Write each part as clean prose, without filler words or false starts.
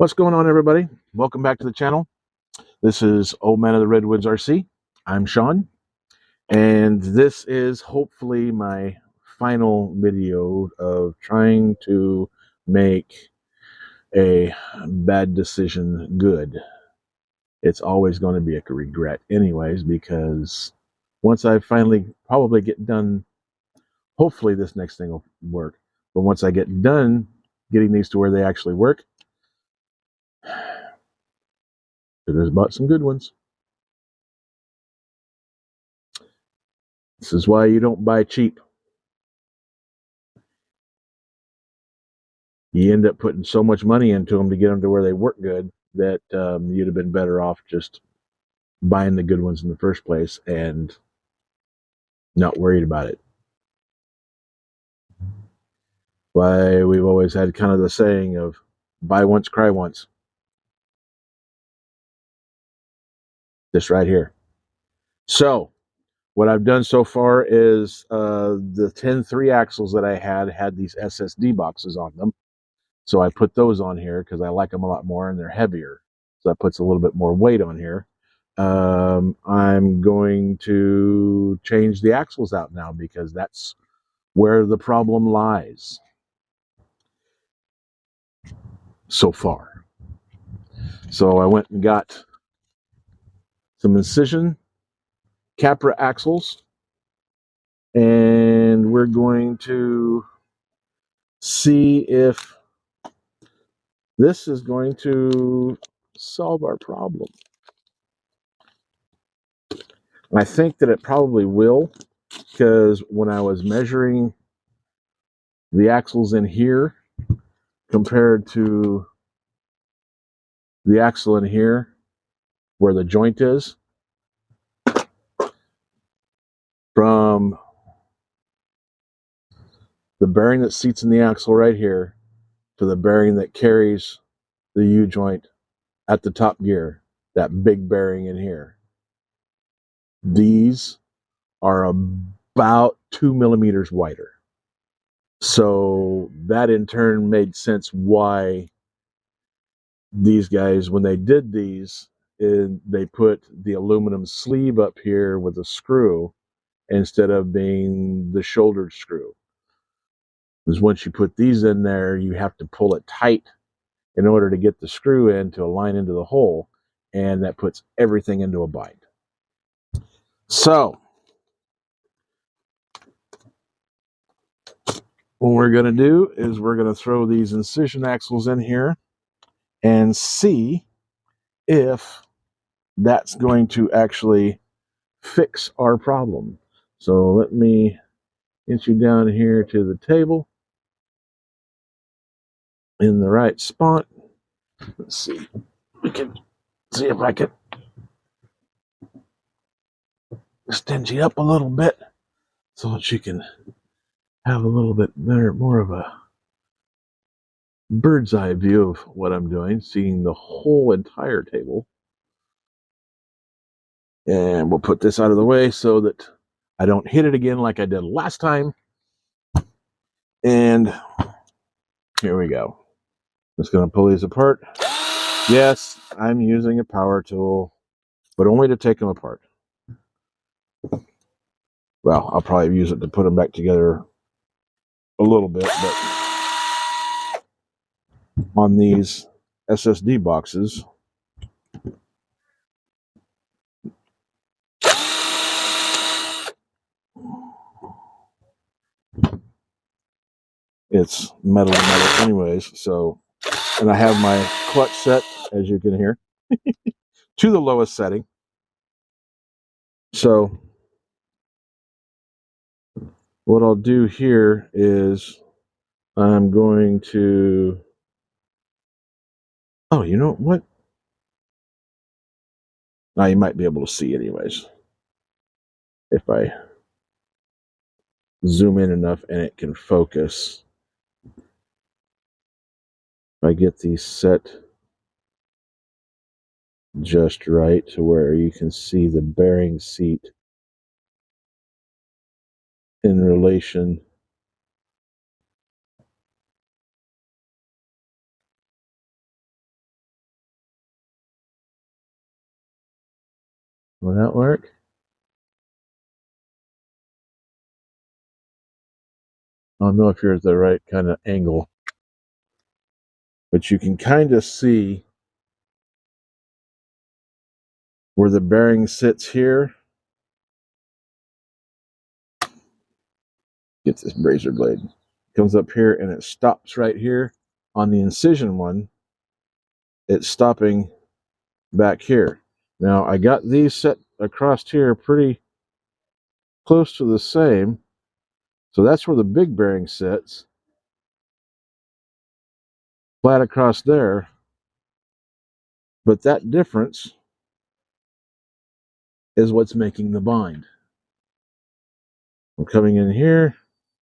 What's going on, everybody? Welcome back to the channel. This is Old Man of the Redwoods RC. I'm Sean, and this is hopefully my final video of trying to make a bad decision good. It's always going to be a regret anyways, because once I finally probably get done, hopefully this next thing will work, but once I get done getting these to where they actually work, there's about some good ones. This is why you don't buy cheap. You end up putting so much money into them to get them to where they work good that you'd have been better off just buying the good ones in the first place and not worried about it. Why we've always had kind of the saying of buy once, cry once. This right here. So what I've done so far is the 10 3-axles that I had these SSD boxes on them. So I put those on here because I like them a lot more and they're heavier. So that puts a little bit more weight on here. I'm going to change the axles out now because that's where the problem lies so far. So I went and got some Incision Capra axles, and we're going to see if this is going to solve our problem. I think that it probably will, because when I was measuring the axles in here compared to the axle in here where the joint is, from the bearing that seats in the axle right here to the bearing that carries the U-joint at the top gear, that big bearing in here, these are about 2 millimeters wider. So that in turn made sense why these guys, when they did these, they put the aluminum sleeve up here with a screw instead of being the shouldered screw. Because once you put these in there, you have to pull it tight in order to get the screw in to align into the hole, and that puts everything into a bind. So what we're going to do is we're going to throw these incision axles in here and see if that's going to actually fix our problem. So let me get you down here to the table in the right spot. Let's see. We can see if I can extend you up a little bit so that you can have a little bit better, more of a bird's eye view of what I'm doing, seeing the whole entire table. And we'll put this out of the way so that I don't hit it again like I did last time. And here we go. Just going to pull these apart. Yes, I'm using a power tool, but only to take them apart. Well, I'll probably use it to put them back together a little bit, but on these SSD boxes, it's metal to metal anyways. So, and I have my clutch set, as you can hear, to the lowest setting. So what I'll do here is I'm going to, oh, you know what? Now you might be able to see anyways, if I zoom in enough and it can focus. If I get these set just right to where you can see the bearing seat in relation Will that work? I don't know if you're at the right kind of angle, but you can kind of see where the bearing sits here. Get this razor blade. Comes up here and it stops right here. On the incision one, it's stopping back here. Now I got these set across here pretty close to the same. So that's where the big bearing sits. Flat across there. But that difference is what's making the bind. I'm coming in here,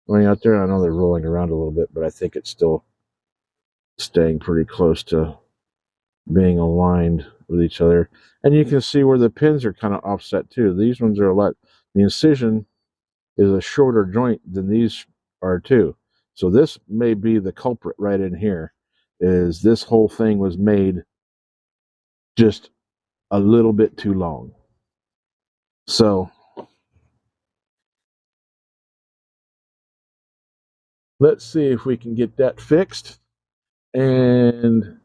going out there. I know they're rolling around a little bit, but I think it's still staying pretty close to being aligned with each other. And you can see where the pins are kind of offset too. These ones are a lot. The incision is a shorter joint than these are too. So this may be the culprit right in here, is this whole thing was made just a little bit too long. So let's see if we can get that fixed and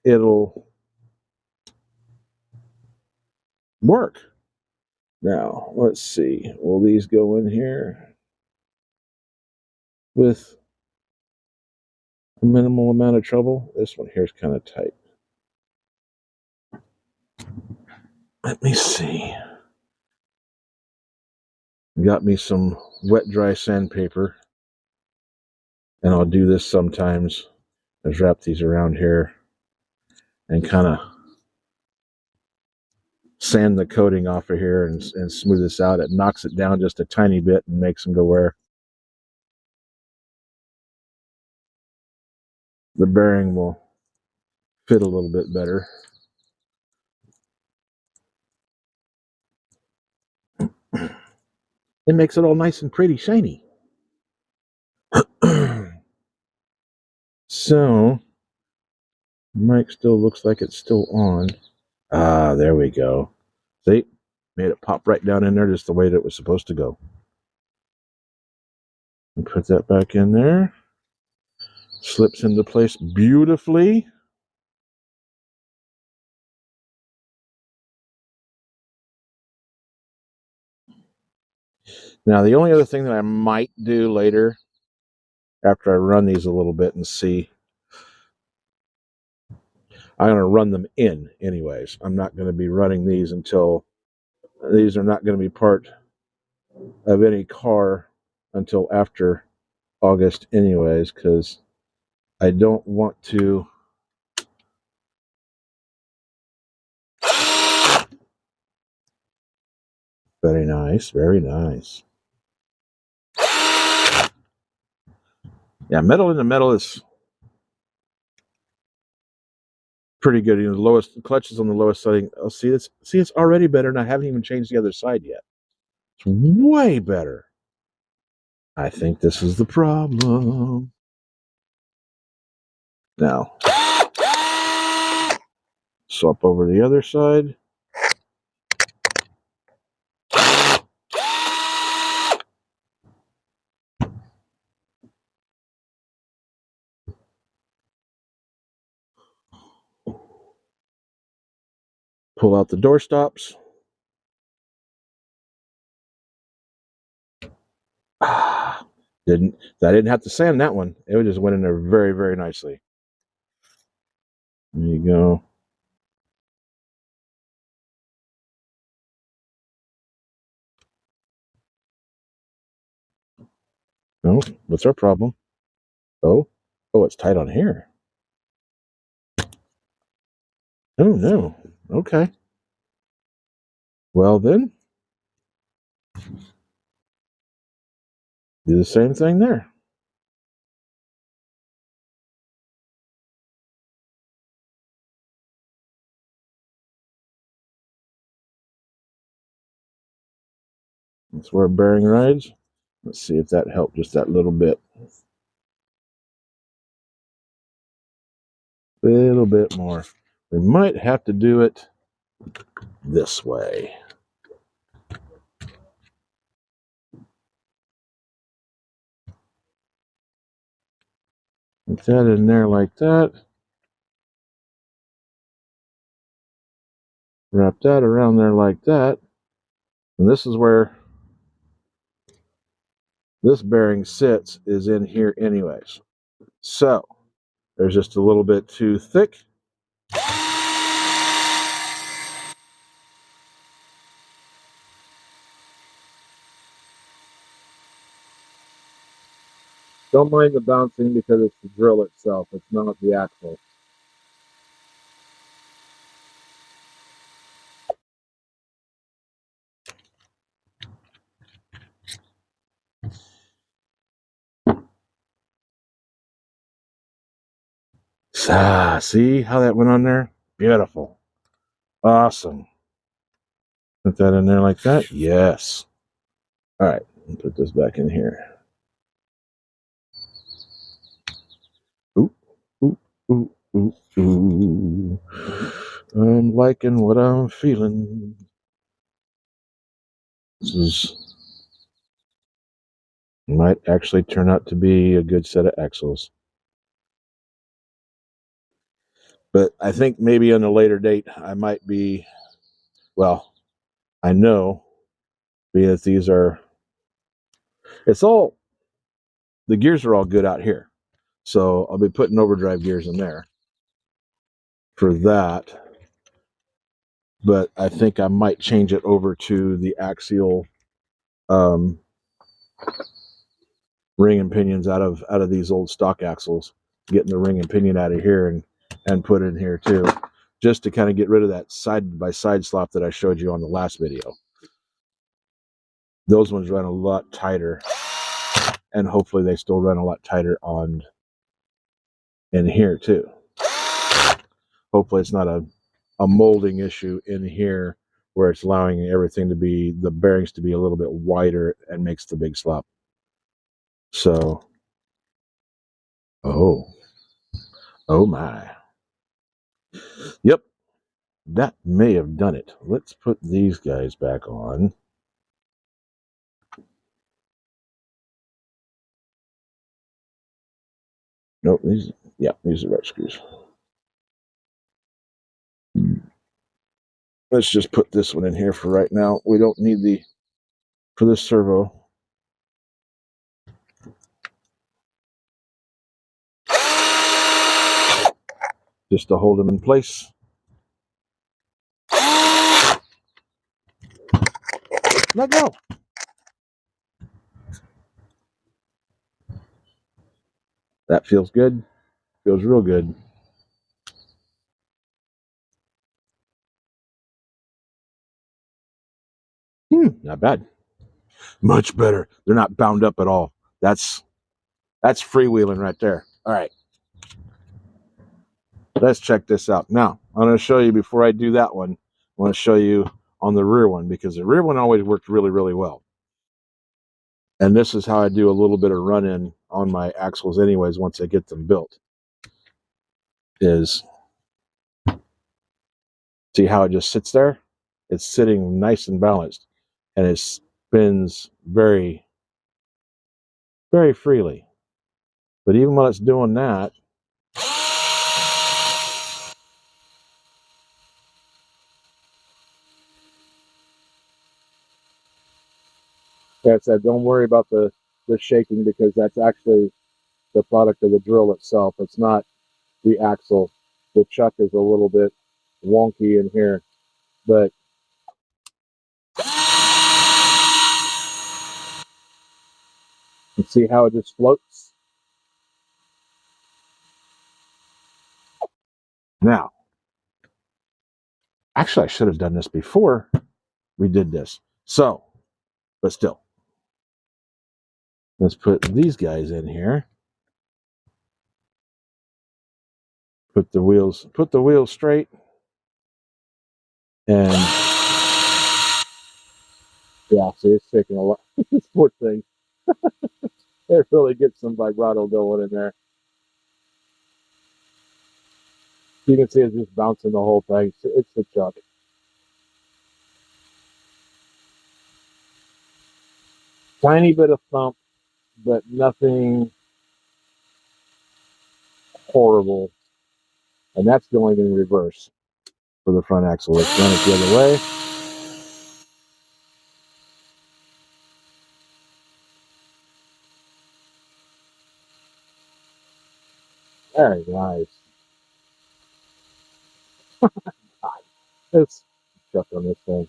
it'll work. Now, let's see. Will these go in here with a minimal amount of trouble? This one here is kind of tight. Let me see. Got me some wet dry sandpaper, and I'll do this sometimes. Just wrap these around here and kind of sand the coating off of here and smooth this out. It knocks it down just a tiny bit and makes them to where the bearing will fit a little bit better. It makes it all nice and pretty shiny. So, mic still looks like it's still on. Ah, there we go. See? Made it pop right down in there just the way that it was supposed to go. And put that back in there. Slips into place beautifully. Now, the only other thing that I might do later, after I run these a little bit and see, I'm going to run them in anyways. I'm not going to be running these until, these are not going to be part of any car until after August anyways, because I don't want to very nice, very nice. Yeah, metal in the metal is pretty good. You know, the lowest clutch is on the lowest setting. Oh, see, it's already better, and I haven't even changed the other side yet. It's way better. I think this is the problem. Now, swap over the other side. Pull out the door stops. I didn't have to sand that one. It just went in there very, very nicely. There you go. No, what's our problem? Oh, it's tight on here. Oh no. Okay. Well then, do the same thing there. That's where a bearing rides. Let's see if that helped just that little bit. Little bit more. We might have to do it this way. Put that in there like that. Wrap that around there like that. And this is where this bearing sits, is in here anyways. So there's just a little bit too thick. Don't mind the bouncing because it's the drill itself. It's not the axle. Ah, see how that went on there? Beautiful. Awesome. Put that in there like that? Yes. All right, put this back in here. Ooh, ooh, ooh, ooh, ooh. I'm liking what I'm feeling. This might actually turn out to be a good set of axles. But I think maybe on a later date, I might be, well, I know, because these are, it's all, the gears are all good out here. So I'll be putting overdrive gears in there for that. But I think I might change it over to the axial ring and pinions out of these old stock axles, getting the ring and pinion out of here and put it in here too, just to kind of get rid of that side by side slop that I showed you on the last video. Those ones run a lot tighter, and hopefully they still run a lot tighter on in here too. Hopefully it's not a molding issue in here where it's allowing everything to be, the bearings to be a little bit wider and makes the big slop. So, oh my. Yep, that may have done it. Let's put these guys back on. Nope, these are right screws. Let's just put this one in here for right now. We don't need the, for this servo. Just to hold them in place. Let go. That feels good. Feels real good. Not bad. Much better. They're not bound up at all. That's freewheeling right there. All right. Let's check this out. Now, I'm going to show you, before I do that one, I want to show you on the rear one, because the rear one always worked really, really well. And this is how I do a little bit of run-in on my axles anyways once I get them built. Is, see how it just sits there? It's sitting nice and balanced, and it spins very, very freely. But even while it's doing that, like I said, don't worry about the shaking, because that's actually the product of the drill itself. It's not the axle. The chuck is a little bit wonky in here, but you see how it just floats? Now, actually, I should have done this before we did this. So, but still, let's put these guys in here. Put the wheels straight, and yeah, see, it's taking a lot. This poor thing. It really gets some vibrato going in there. You can see it's just bouncing the whole thing. It's the chuck. tiny bit of thump, but nothing horrible. And that's going in reverse for the front axle. Let's run it the other way. Very nice. Let's chuck on this thing.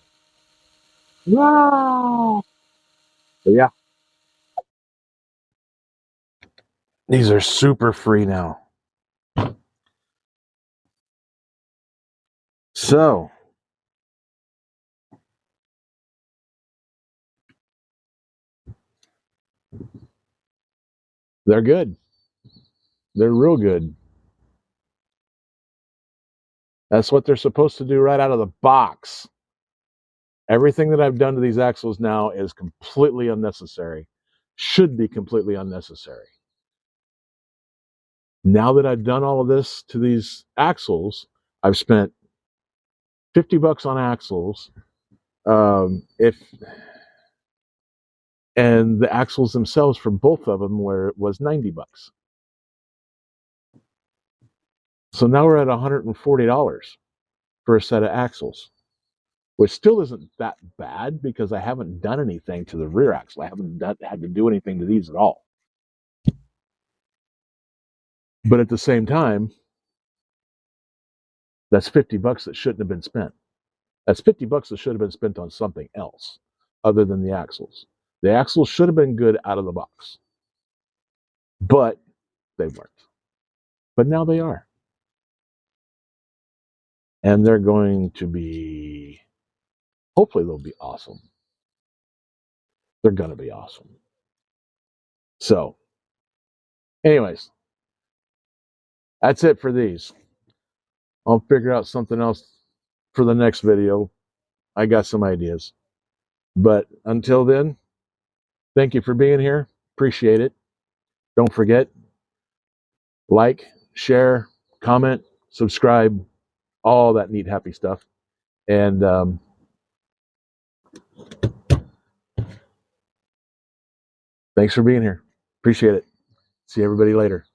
Wow. So yeah, these are super free now. So they're good. They're real good. That's what they're supposed to do right out of the box. Everything that I've done to these axles now is completely unnecessary. Should be completely unnecessary. Now that I've done all of this to these axles, I've spent $50 on axles. And the axles themselves for both of them was $90. So now we're at $140 for a set of axles, which still isn't that bad because I haven't done anything to the rear axle. I haven't had to do anything to these at all. But at the same time, that's $50 that shouldn't have been spent. That's $50 that should have been spent on something else other than the axles. The axles should have been good out of the box, but they weren't. But now they are. And they're going to be, hopefully they'll be awesome. They're going to be awesome. So, anyways, that's it for these. I'll figure out something else for the next video. I got some ideas. But until then, thank you for being here. Appreciate it. Don't forget, like, share, comment, subscribe, all that neat, happy stuff. And thanks for being here. Appreciate it. See everybody later.